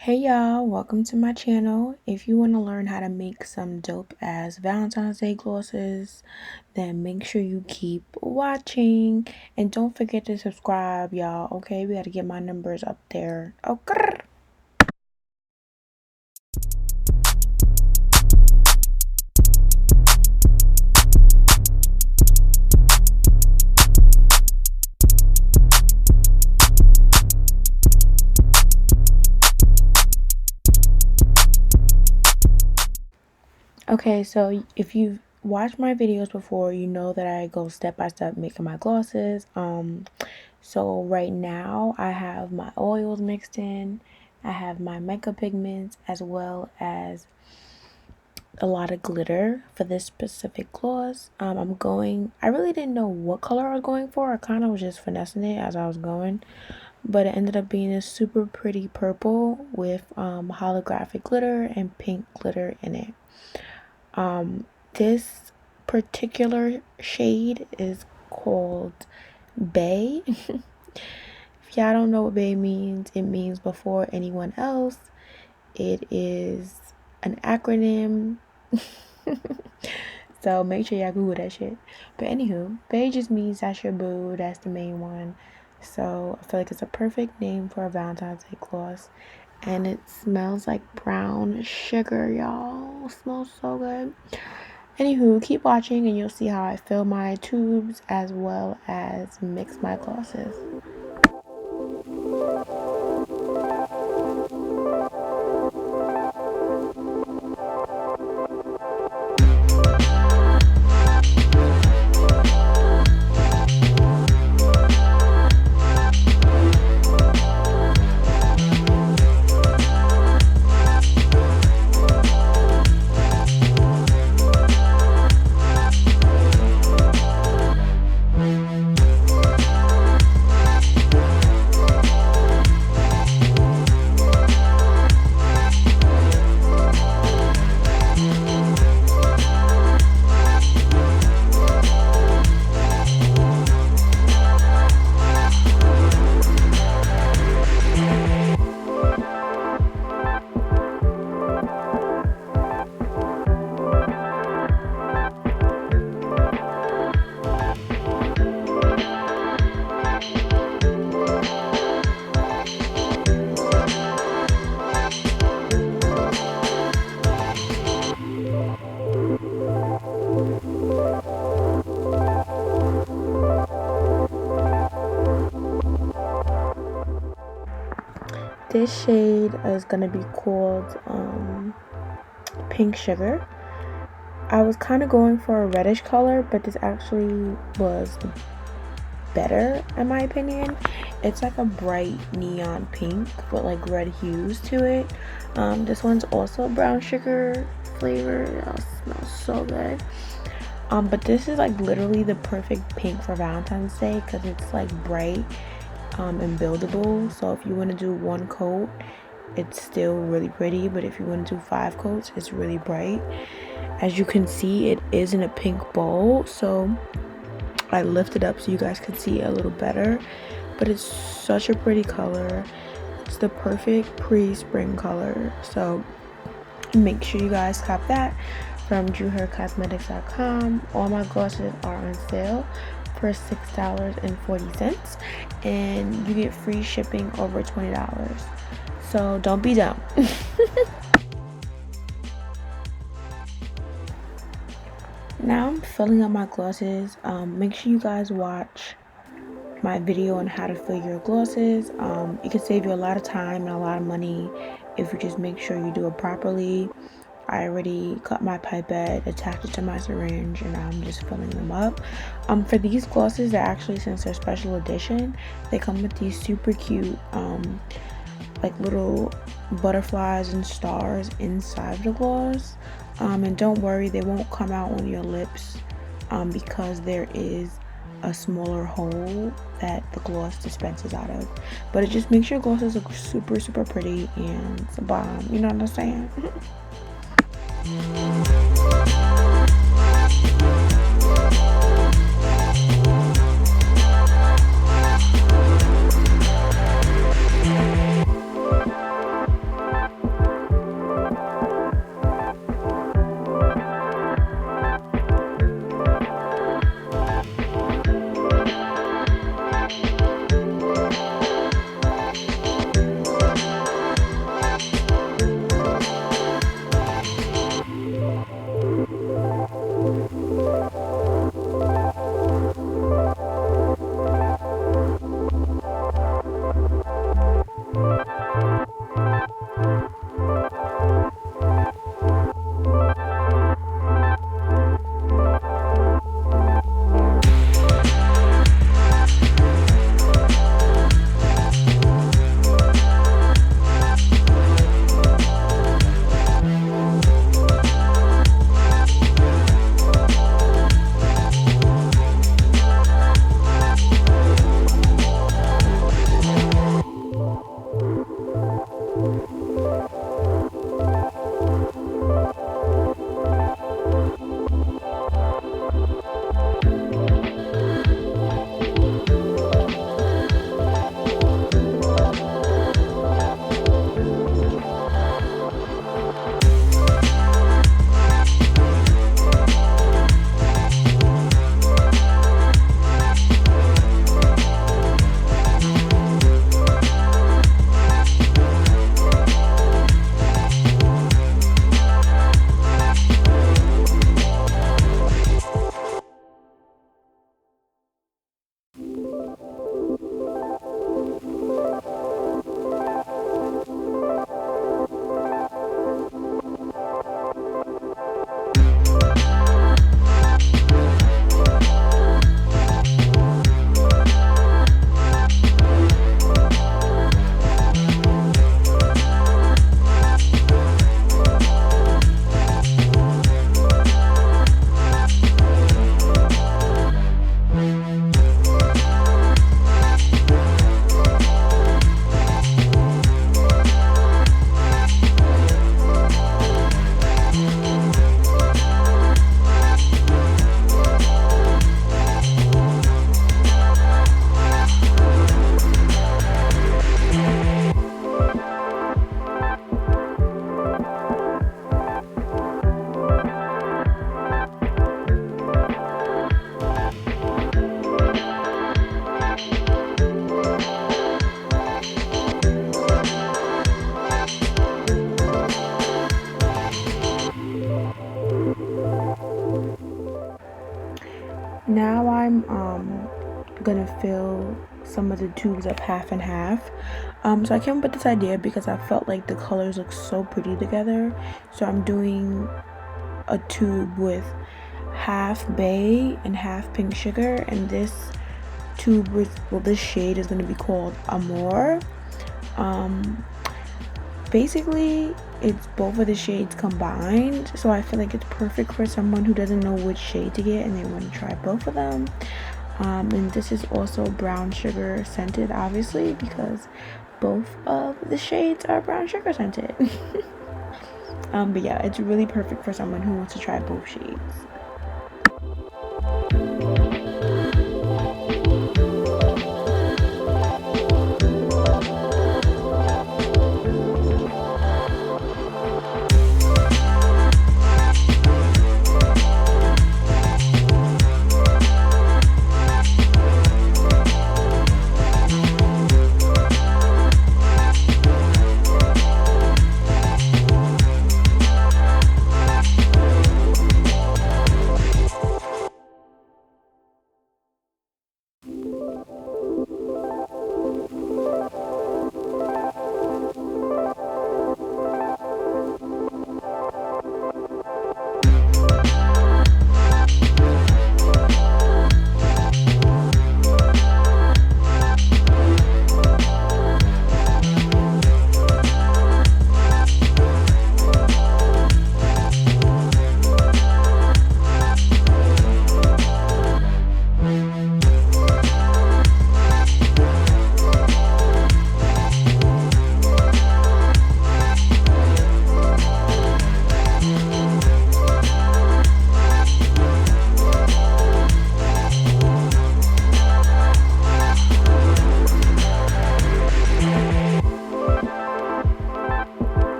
Hey y'all, welcome to my channel. If you want to learn how to make some dope ass Valentine's Day glosses, then make sure you keep watching and don't forget to subscribe, y'all. Okay, we got to get my numbers up there. Okay. Okay, so if you've watched my videos before, you know that I go step by step making my glosses. So right now I have my oils mixed in. I have my Mica pigments as well as a lot of glitter for this specific gloss. I really didn't know what color I was going for. I kind of was just finessing it as I was going, but it ended up being a super pretty purple with holographic glitter and pink glitter in it. This particular shade is called Bay. If y'all don't know what Bay means, it means before anyone else. It is an acronym. So make sure y'all Google that shit. But anywho, Bay just means that's your boo. That's the main one. So I feel like it's a perfect name for a Valentine's Day gloss. And it smells like brown sugar, y'all. It smells so good. Anywho, keep watching and you'll see how I fill my tubes as well as mix my glosses. This shade is going to be called Pink Sugar. I was kind of going for a reddish color, but this actually was better in my opinion. It's like a bright neon pink with like red hues to it. This one's also brown sugar flavor. It smells so good. But this is like literally the perfect pink for Valentine's Day because it's like bright and buildable. So if you want to do one coat, it's still really pretty, but if you want to do 5 coats, it's really bright. As you can see, it is in a pink bowl, so I lift it up so you guys can see it a little better, but it's such a pretty color. It's the perfect pre-spring color, so make sure you guys cop that from JJuheardCosmetics.com. All my glosses are on sale for $6.40, and you get free shipping over $20. So don't be dumb. Now I'm filling up my glosses. Make sure you guys watch my video on how to fill your glosses. It can save you a lot of time and a lot of money if you just make sure you do it properly. I already cut my pipette, attached it to my syringe, and I'm just filling them up. For these glosses, they're actually, since they're special edition, they come with these super cute like little butterflies and stars inside the gloss. And don't worry, they won't come out on your lips because there is a smaller hole that the gloss dispenses out of. But it just makes your glosses look super pretty, and it's a bomb. You know what I'm saying? Now I'm gonna fill some of the tubes up half and half. So I came up with this idea because I felt like the colors look so pretty together. So I'm doing a tube with half bay and half pink sugar, and this tube with, well, this shade is going to be called Amore. Basically it's both of the shades combined, so I feel like it's perfect for someone who doesn't know which shade to get and they want to try both of them. And this is also brown sugar scented, obviously, because both of the shades are brown sugar scented. But yeah, it's really perfect for someone who wants to try both shades.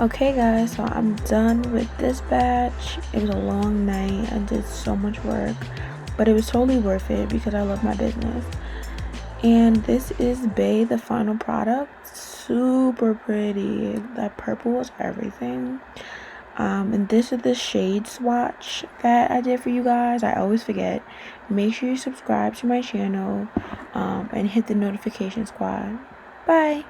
Okay guys, so I'm done with this batch. It was a long night. I did so much work, but it was totally worth it because I love my business. And this is Bay, the final product. Super pretty. That purple is everything. And this is the shade swatch that I did for you guys. I always forget. Make sure you subscribe to my channel and hit the notification squad. Bye.